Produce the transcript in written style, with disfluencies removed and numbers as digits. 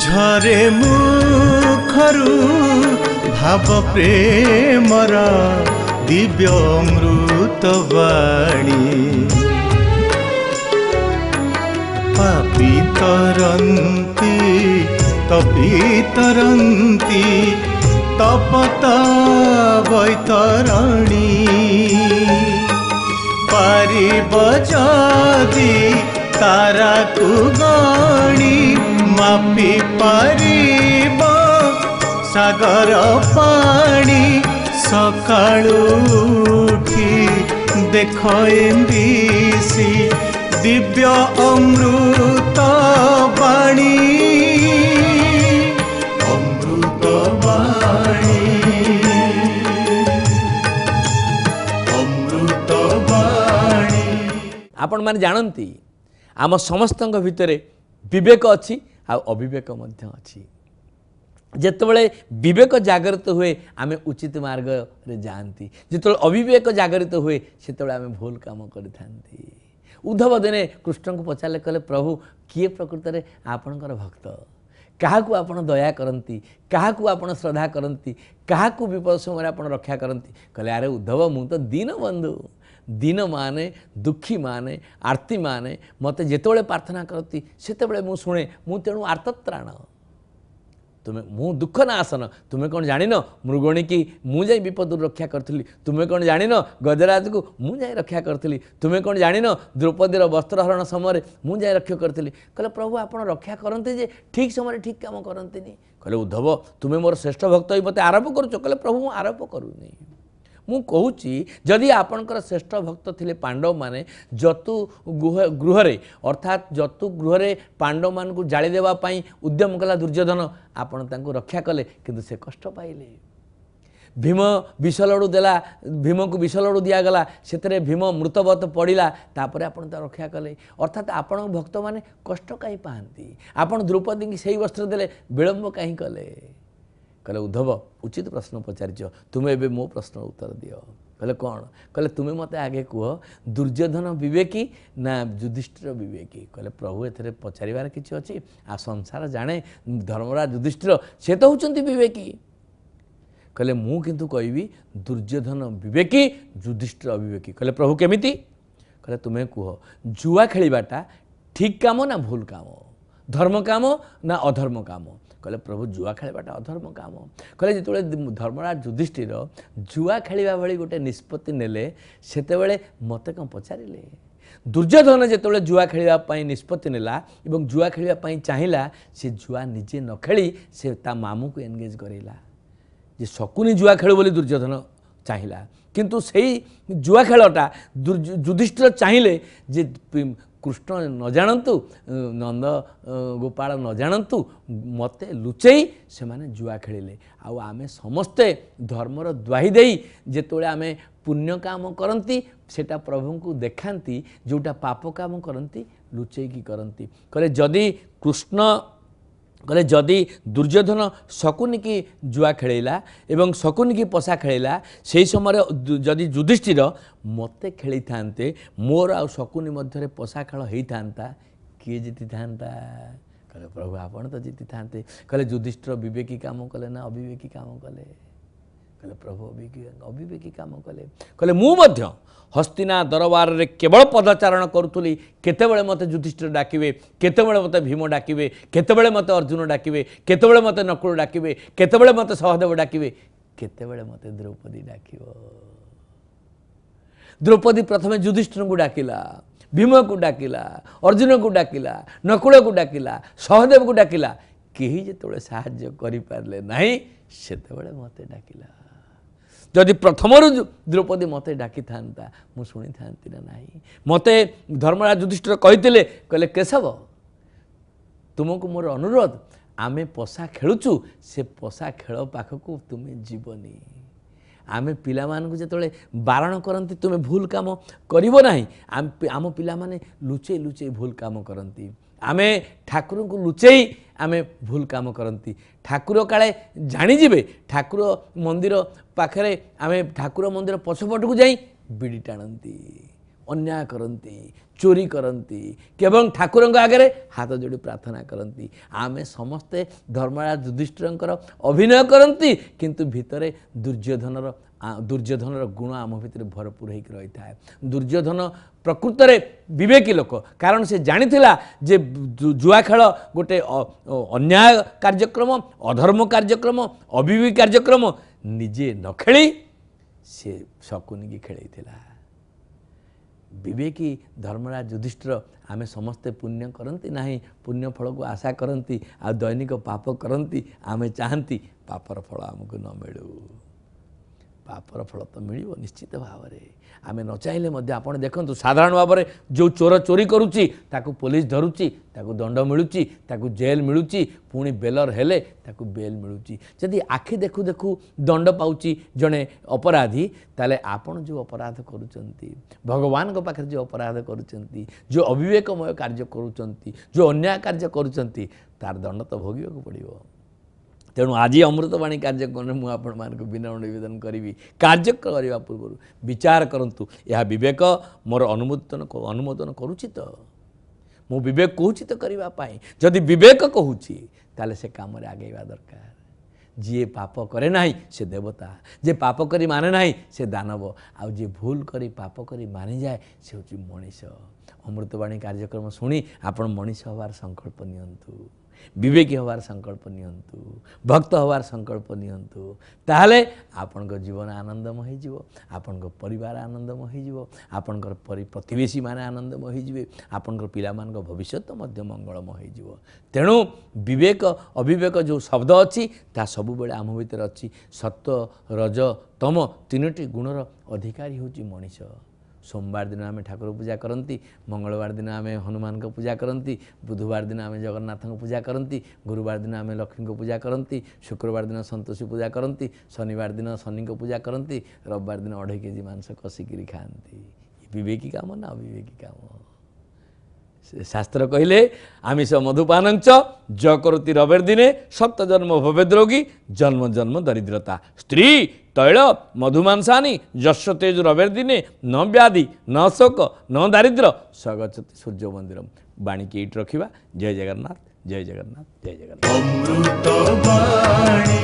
ଝରେ ମୁଖରୁ ଭାବ ପ୍ରେମର ଦିବ୍ୟ ଅମୃତ ବାଣୀ ପାପି ତରନ୍ତି ତପି ତରନ୍ତି ତପତ ବୈତରଣୀ ପାରିବ ଯଦି ତାରାକୁ ଗଣି ମାପି ପାରିବ ସାଗର ପାଣି ସକାଳୁ ଉଠି ଦେଖ ଏମ୍ବିସି ଦିବ୍ୟ ଅମୃତ ବାଣୀ ଅମୃତ ବାଣୀ ଅମୃତ ବାଣୀ। आपण माने जानती आम समस्त भितर विवेक अच्छी अविवेक अच्छी जितेबाला विवेक जागृत हुए आम उचित मार्ग रे जाती जिते अविवेक जागृत हुए से आम भूल काम करि उद्धव दिने कृष्ण को पचारे कहले प्रभु किए प्रकृत में आपणकर भक्त क्या आपण दया करती क्या आपण श्रद्धा करती क्या विपद समय आप रक्षा करती कहले अरे उद्धव मु तो दीन बंधु दीन माने दुखी माने आरती माने मते जेतेबेले प्रार्थना करती सेतेबेले मु शुणे मु तेणु आर्तत्राण तुम्हें मु दुख ना आसन तुम्हें कौन जान मृगणी की मु जाई विपद रक्षा करी तुम्हें कौन जान गजराज को मु जाई रक्षा करी तुम्हें कौन जान द्रौपदी वस्त्रहरण समय मु जाई रक्षा करी कहले प्रभु आप रक्षा करते जे ठीक समय ठीक काम करते कहले उद्धव तुम्हें मोर श्रेष्ठ भक्त ही मत आरोप करुच कहले प्रभु मु आरोप करूनी मु कहूँ जदि आपणकर श्रेष्ठ भक्त थिले पांडव माने जतु गृह अर्थात जतु गृह पांडव मान को जाली देवा पाई उद्यम कला दुर्योधन आपण तांको रक्षा कले किंतु से कष्ट पाइले भीम विष लड़ू देला भीम को विष लड़ू दिगला से भीम मृतवत पड़ा तापर आपण रक्षा कले अर्थात आपण भक्त माने कष्ट कहीं पाती आपण द्रौपदी की सही वस्त्र देले विलंब कहीं कले कहले उद्धव उचित प्रश्न पचारिच तुम्हें एबे मो प्रश्न उत्तर दियो कहले कौन कहले तुम्हें मत आगे कह दुर्योधन विवेकी ना युधिष्ठिर विवेकी कहले प्रभु एथरे पचारिबार किछि अछि आ संसार जाने धर्मराज युधिष्ठिर से तो होचंती विवेकी कहले मु किंतु कहबी दुर्योधन विवेकी युधिष्ठिर अविवेकी कहले प्रभु केमिति कहले तुम्हें कह जुआ खेलिबाटा ठीक काम ना भूल काम धर्म काम ना अधर्म काम कहले प्रभु जुआ खेलवाटा अधर्म काम कहले जो धर्मराज युधिष्ठिर जुआ खेलिबा भली गोटे निष्पत्ति नेले सेतेबेले मते कम पचारिले दुर्योधन जेतेबेले जुआ खेलिबा निष्पत्ति नेला एवं जुआ खेलिबा चाहिला से जुआ निजे न खेली से ता मामू को एंगेज करेला जे शकुनी जुआ खेल बोली दुर्योधन चाहिला किंतु सही जुआ खेलटा युधिष्ठिर चाहिए जे कृष्ण न जानतु नंद गोपाल न जानतु मते लुचेई से माने जुआ खेलिले आमे समस्ते धर्मर द्वाही देई जेतोले आमे पुण्य काम करती सेटा प्रभु को देखांती जोटा पाप काम करती लुचेई की करती कहले जदि कृष्ण कहले जदि दुर्योधन शकुनी की जुआ खेलेला एवं शकुनी की पशा खेलेला से समय जदि युधिष्ठिर मते खेली थांते मोर आ शकुनी मध्य पशा खेल होता किए जीति था कहले प्रभु आपण तो जीति थांते कहले युधिष्ठिर विवेकी काम कले ना अविवेकी काम कले कहले प्रभु अविवेकी काम कले कहले मु मध्य हस्तिना दरबार रे केवल पदचारण करुली केतेबेले मते युधिष्ठिर डाकिबे केतेबेले मते भीम डाकिबे केतेबेले मते अर्जुन डाकिबे केतेबेले मते नकुल डाकिबे केतेबेले मते सहदेव डाकिबे केतेबेले मते द्रौपदी डाकिबो द्रौपदी प्रथमे युधिष्ठिर को डाकिला भीम को डाकिला अर्जुन को डाकिला नकुल को डाकिला सहदेव को डाकिला केही जेतेबेले सहाय्य करि पारले नाही सेतेबेले मते डाकिला जदि प्रथम द्रौपदी मते डाकी था मु शुणी था ना मते धर्मराज युधिष्ठिर कहते कहले केशव तुमको मोर अनुरोध आमे पशा खेलुचु से पशा खेल पाखक तुम्हें जीवनी आमे पिला मानकु जेतले बारण करती तुम्हें भूल काम करिवो नाही आम पिला माने लुचेई लुचेई भूल काम करती आमे ठाकुर को लुचेई आमे भूल काम करती ठाकुर काले जानीजे ठाकुर मंदिर पाखरे आमे ठाकुर मंदिर पछपट को जाई बिड़ी टाणती अन्याय करती चोरी करती केवल ठाकुर आगे हाथ जोड़ी प्रार्थना करती आमे समस्ते धर्मराज युधिष्ठिर अभिनय करती किंतु भितरे दुर्योधनर गुण आम भितर भरपूर होकर रही था। दुर्योधन प्रकृत विवेकी लोक कारण से जानिथिला जे जुआ खेल गोटे अन्याय कार्यक्रम अधर्म कार्यक्रम अविवेकी कार्यक्रम निजे न खेली से शकुनी की खेल विवेकी धर्मराज युधिष्ठिर आमे समस्ते पुण्य करती ना पुण्य फल को आशा करती आ दैनिक पाप करती आमे चाहती पापर फल आमको न मिलू पापर फल तो मिल निश्चित भाव में आमे न चाहिए आप देखो साधारण भाव में जो चोर चोरी करुच्ची ताकू पुलिस धरुच्ची ताकू दंड मिलूची ताकू जेल मिलूची पुणी बेलर हेले ताकू बेल मिलूची जदि आखि देखू देखू दंड पाउची जड़े अपराधी ताले आपण जो अपराध करुचंती भगवान को पाखे जो अपराध करुचंती जो अविवेकमय कार्य करुचंती जो अन्याय कार्य करुचंती तार दंड तो भोगिबा को पड़िबो। तेणु आज अमृतवाणी कार्यक्रम मुझे आपण विनम्र निवेदन करी कार्य करने पूर्व विचार करूँ यह विवेक मोर अनुमोदन करुच्ची तो मु विवेक कहूँ तो करने जदि विवेक कहूँ ताले से काम आगेवा दरकार जी पाप करे ना से देवता जे पाप करी माने ना से दानव आउ जी भूल करी पाप करी मानी जाए से हूँ मनीष। अमृतवाणी कार्यक्रम शुणी आपण मनीष हबार संकल्प नियंतु विवेकी हबार संकल्प नियंतु भक्त हबार संकल्प नियंतु ताहले आपन जीवन आनंदमय हो आपन परिवार आनंदमय हो आपन प्रतिवेशी माने आनंदमय हो आपन पिला मान भविष्य मंगलमय हो। तेणु विवेक अविवेक जो शब्द अच्छी ता सब बेले आम भीतर अच्छी सत्व रज तम तीनोटी गुणर अधिकारी होची मनीष। सोमवार दिन आम ठाकुर पूजा करती मंगलवार दिन आम हनुमान को पूजा करती बुधवार दिन आम जगन्नाथ को पूजा करती गुरुवार दिन आम लक्ष्मी को पूजा करती शुक्रवार दिन संतोषी पूजा करती शनिवार दिन शनि को पूजा करती रविवार दिन 2.5 केजी मांस कषिकी खाती विवेकी काम ना अविवेकी काम। शास्त्र कहले आमिष मधुपान ज करोति रवेर दिने सप्त जन्म भवेद रोगी जन्म जन्म दरिद्रता स्त्री तैल मधुमांसानी यश तेज रवेर दिने न व्याधि न शोक न दारिद्र स्वगछति सूर्य मंदिर बाणी के इट रखिबा। जय जगन्नाथ जय जगन्नाथ जय जगन्नाथ। अमृतवाणी।